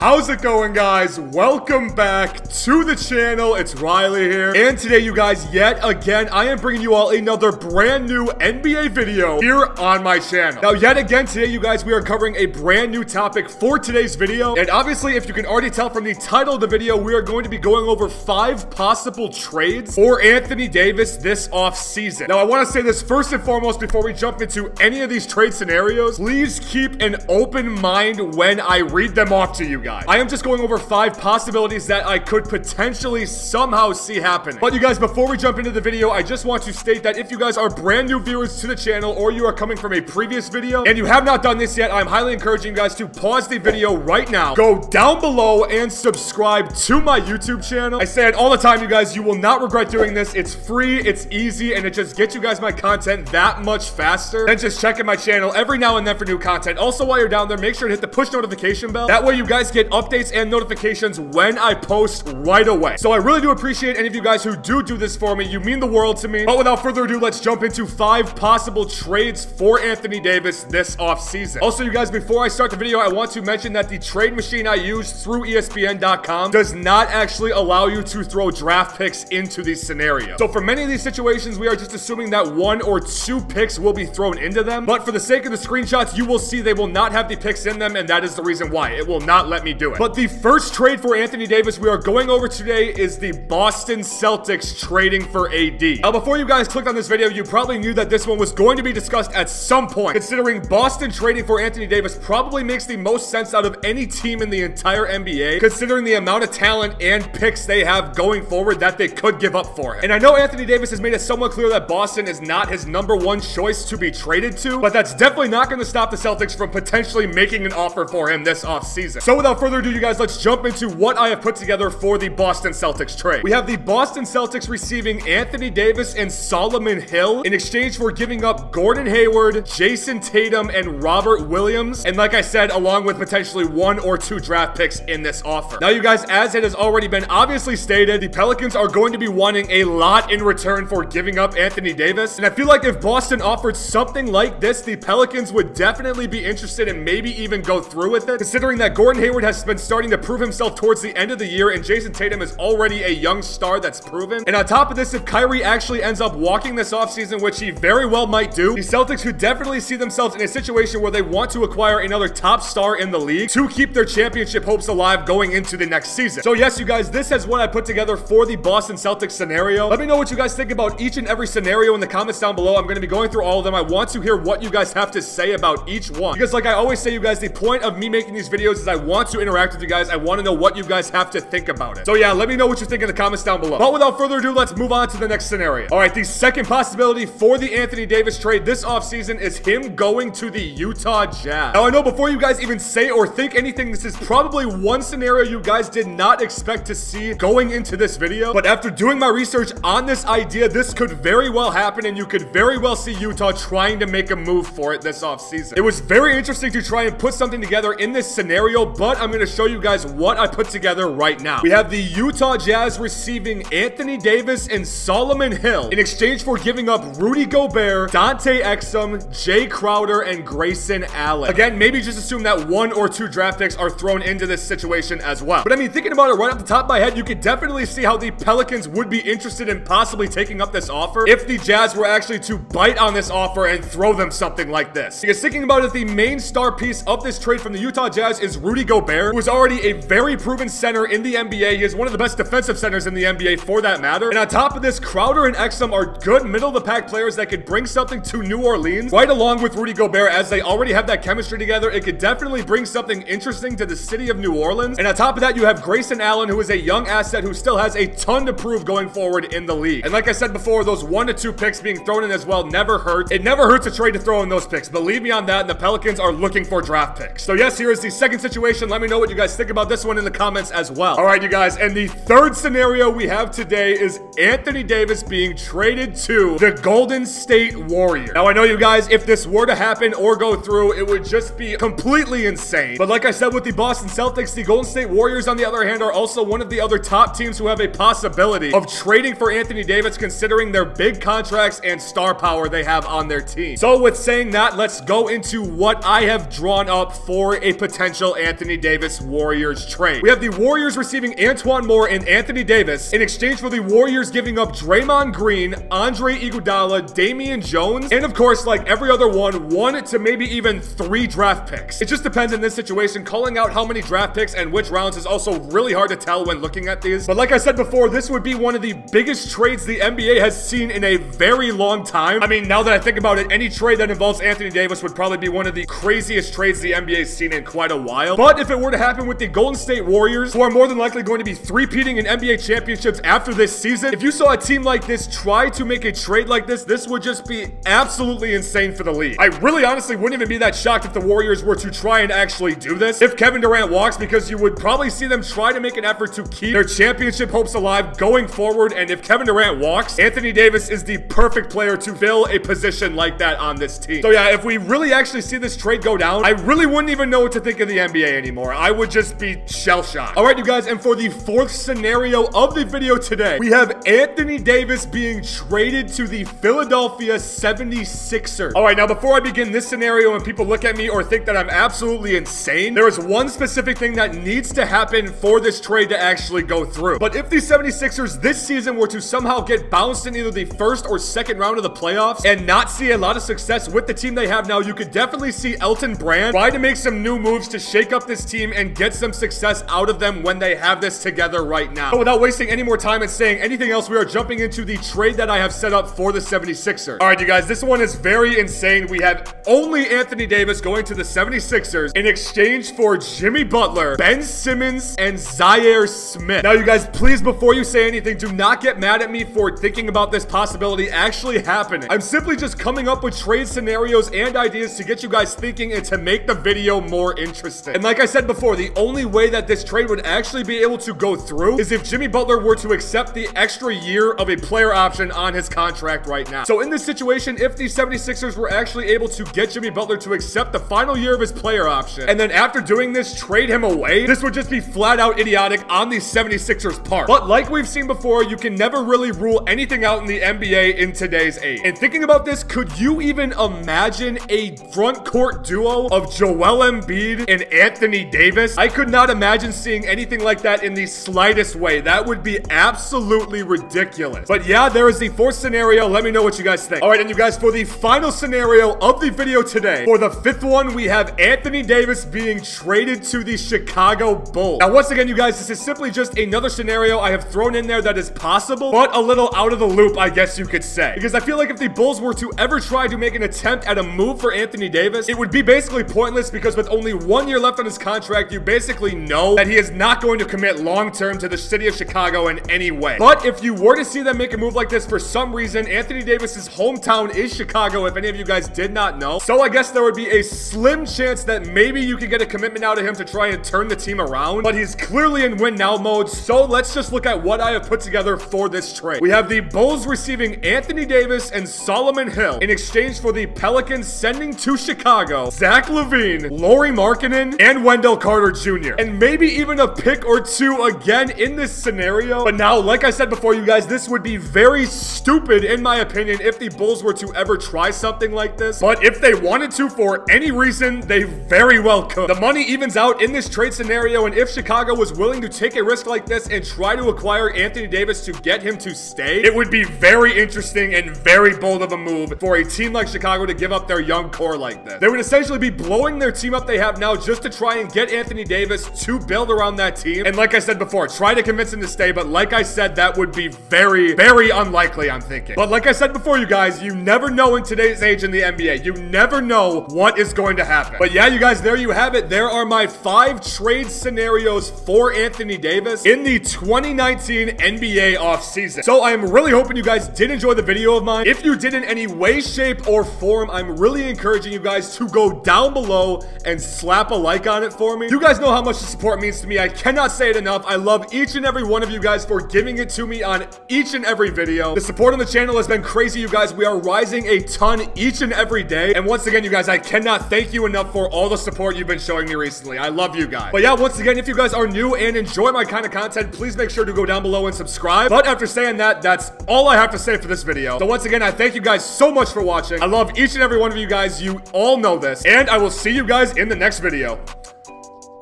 How's it going, guys? Welcome back to the channel. It's Riley here. And today, you guys, yet again, I am bringing you all another brand new NBA video here on my channel. Now, yet again, today, you guys, we are covering a brand new topic for today's video. And obviously, if you can already tell from the title of the video, we are going to be going over 5 possible trades for Anthony Davis this offseason. Now, I want to say this first and foremost before we jump into any of these trade scenarios. Please keep an open mind when I read them off to you guys. I am just going over 5 possibilities that I could potentially somehow see happening. But you guys, before we jump into the video, I just want to state that if you guys are brand new viewers to the channel or you are coming from a previous video and you have not done this yet, I'm highly encouraging you guys to pause the video right now, go down below and subscribe to my YouTube channel. I say it all the time, you guys, you will not regret doing this. It's free, it's easy, and it just gets you guys my content that much faster than just checking my channel every now and then for new content. Also, while you're down there, make sure to hit the push notification bell. That way you guys get updates and notifications when I post right away. So I really do appreciate any of you guys who do this for me. You mean the world to me. But without further ado, let's jump into 5 possible trades for Anthony Davis this offseason. Also, you guys, before I start the video, I want to mention that the trade machine I use through ESPN.com does not actually allow you to throw draft picks into these scenarios. So for many of these situations, we are just assuming that 1 or 2 picks will be thrown into them. But for the sake of the screenshots, you will see they will not have the picks in them, and that is the reason why. It will not let me do it. But the first trade for Anthony Davis we are going over today is the Boston Celtics trading for AD. Now, before you guys clicked on this video, you probably knew that this one was going to be discussed at some point, considering Boston trading for Anthony Davis probably makes the most sense out of any team in the entire NBA, considering the amount of talent and picks they have going forward that they could give up for him. And I know Anthony Davis has made it somewhat clear that Boston is not his #1 choice to be traded to, but that's definitely not going to stop the Celtics from potentially making an offer for him this offseason. So without further ado, you guys, let's jump into what I have put together for the Boston Celtics trade. We have the Boston Celtics receiving Anthony Davis and Solomon Hill in exchange for giving up Gordon Hayward, Jason Tatum, and Robert Williams. And like I said, along with potentially 1 or 2 draft picks in this offer. Now, you guys, as it has already been obviously stated, the Pelicans are going to be wanting a lot in return for giving up Anthony Davis. And I feel like if Boston offered something like this, the Pelicans would definitely be interested and maybe even go through with it, considering that Gordon Hayward has been starting to prove himself towards the end of the year, and Jason Tatum is already a young star that's proven. And on top of this, if Kyrie actually ends up walking this offseason, which he very well might do, the Celtics could definitely see themselves in a situation where they want to acquire another top star in the league to keep their championship hopes alive going into the next season. So yes, you guys, this is what I put together for the Boston Celtics scenario. Let me know what you guys think about each and every scenario in the comments down below. I'm going to be going through all of them. I want to hear what you guys have to say about each one, because like I always say, you guys, the point of me making these videos is I want to interact with you guys. I want to know what you guys have to think about it. So yeah, let me know what you think in the comments down below. But without further ado, let's move on to the next scenario. All right, the second possibility for the Anthony Davis trade this offseason is him going to the Utah Jazz. Now, I know before you guys even say or think anything, this is probably one scenario you guys did not expect to see going into this video. But after doing my research on this idea, this could very well happen, and you could very well see Utah trying to make a move for it this offseason. It was very interesting to try and put something together in this scenario, but I'm going to show you guys what I put together right now. We have the Utah Jazz receiving Anthony Davis and Solomon Hill in exchange for giving up Rudy Gobert, Dante Exum, Jay Crowder, and Grayson Allen. Again, maybe just assume that 1 or 2 draft picks are thrown into this situation as well. But I mean, thinking about it right off the top of my head, you could definitely see how the Pelicans would be interested in possibly taking up this offer if the Jazz were actually to bite on this offer and throw them something like this. Because thinking about it, the main star piece of this trade from the Utah Jazz is Rudy Gobert, who is already a very proven center in the NBA. He is one of the best defensive centers in the NBA for that matter. And on top of this, Crowder and Exum are good middle-of-the-pack players that could bring something to New Orleans, right along with Rudy Gobert, as they already have that chemistry together. It could definitely bring something interesting to the city of New Orleans. And on top of that, you have Grayson Allen, who is a young asset who still has a ton to prove going forward in the league. And like I said before, those 1 to 2 picks being thrown in as well never hurts. It never hurts a trade to throw in those picks. Believe me on that, and the Pelicans are looking for draft picks. So yes, here is the second situation. Let me know what you guys think about this one in the comments as well. All right, you guys, and the third scenario we have today is Anthony Davis being traded to the Golden State Warriors. Now, I know you guys, if this were to happen or go through, it would just be completely insane. But like I said with the Boston Celtics, the Golden State Warriors, on the other hand, are also one of the other top teams who have a possibility of trading for Anthony Davis, considering their big contracts and star power they have on their team. So with saying that, let's go into what I have drawn up for a potential Anthony Davis Davis Warriors trade. We have the Warriors receiving Antoine Moore and Anthony Davis in exchange for the Warriors giving up Draymond Green, Andre Iguodala, Damian Jones, and of course, like every other one to maybe even 3 draft picks. It just depends in this situation. Calling out how many draft picks and which rounds is also really hard to tell when looking at these. But like I said before, this would be one of the biggest trades the NBA has seen in a very long time. I mean, now that I think about it, any trade that involves Anthony Davis would probably be one of the craziest trades the NBA's seen in quite a while. But if it were to happen with the Golden State Warriors, who are more than likely going to be three-peating in NBA championships after this season, if you saw a team like this try to make a trade like this would just be absolutely insane for the league. I really honestly wouldn't even be that shocked if the Warriors were to try and actually do this if Kevin Durant walks, because you would probably see them try to make an effort to keep their championship hopes alive going forward. And if Kevin Durant walks, Anthony Davis is the perfect player to fill a position like that on this team. So yeah, if we really actually see this trade go down, I really wouldn't even know what to think of the NBA anymore. I would just be shell-shocked. All right, you guys, and for the 4th scenario of the video today, we have Anthony Davis being traded to the Philadelphia 76ers. All right, now before I begin this scenario and people look at me or think that I'm absolutely insane, there is one specific thing that needs to happen for this trade to actually go through. But if the 76ers this season were to somehow get bounced in either the 1st or 2nd round of the playoffs and not see a lot of success with the team they have now, you could definitely see Elton Brand try to make some new moves to shake up this team and get some success out of them when they have this together right now. But without wasting any more time and saying anything else, we are jumping into the trade that I have set up for the 76ers. All right, you guys, this one is very insane. We have only Anthony Davis going to the 76ers in exchange for Jimmy Butler, Ben Simmons, and Zaire Smith. Now, you guys, please, before you say anything, do not get mad at me for thinking about this possibility actually happening. I'm simply just coming up with trade scenarios and ideas to get you guys thinking and to make the video more interesting. And like I said before, the only way that this trade would actually be able to go through is if Jimmy Butler were to accept the extra year of a player option on his contract right now. So in this situation, if the 76ers were actually able to get Jimmy Butler to accept the final year of his player option, and then after doing this, trade him away, this would just be flat out idiotic on the 76ers part. But like we've seen before, you can never really rule anything out in the NBA in today's age. And thinking about this, could you even imagine a front court duo of Joel Embiid and Anthony Davis? I could not imagine seeing anything like that in the slightest way. That would be absolutely ridiculous. But yeah, there is the 4th scenario. Let me know what you guys think. All right, and you guys, for the final scenario of the video today, for the 5th one, we have Anthony Davis being traded to the Chicago Bulls. Now, once again, you guys, this is simply just another scenario I have thrown in there that is possible, but a little out of the loop, I guess you could say. Because I feel like if the Bulls were to ever try to make an attempt at a move for Anthony Davis, it would be basically pointless, because with only 1 year left on his contract, you basically know that he is not going to commit long-term to the city of Chicago in any way. But if you were to see them make a move like this for some reason, Anthony Davis's hometown is Chicago, if any of you guys did not know. So I guess there would be a slim chance that maybe you could get a commitment out of him to try and turn the team around. But he's clearly in win now mode, so let's just look at what I have put together for this trade. We have the Bulls receiving Anthony Davis and Solomon Hill in exchange for the Pelicans sending to Chicago Zach LaVine, Lauri Markkanen, and Wendell Carter Jr. And maybe even a pick or 2 again in this scenario. But now, like I said before, you guys, this would be very stupid in my opinion if the Bulls were to ever try something like this. But if they wanted to for any reason, they very well could. The money evens out in this trade scenario, and if Chicago was willing to take a risk like this and try to acquire Anthony Davis to get him to stay, it would be very interesting and very bold of a move for a team like Chicago to give up their young core like this. They would essentially be blowing their team up they have now just to try and get Anthony Davis to build around that team. And like I said before, try to convince him to stay, but like I said, that would be very, very unlikely, I'm thinking. But like I said before, you guys, you never know in today's age in the NBA. You never know what is going to happen. But yeah, you guys, there you have it. There are my 5 trade scenarios for Anthony Davis in the 2019 NBA offseason. So I am really hoping you guys did enjoy the video of mine. If you did in any way, shape, or form, I'm really encouraging you guys to go down below and slap a like on it for me. You guys know how much the support means to me. I cannot say it enough. I love each and every one of you guys for giving it to me on each and every video. The support on the channel has been crazy, you guys. We are rising a ton each and every day. And once again, you guys, I cannot thank you enough for all the support you've been showing me recently. I love you guys. But yeah, once again, if you guys are new and enjoy my kind of content, please make sure to go down below and subscribe. But after saying that, that's all I have to say for this video. So once again, I thank you guys so much for watching. I love each and every one of you guys. You all know this. And I will see you guys in the next video.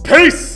Peace!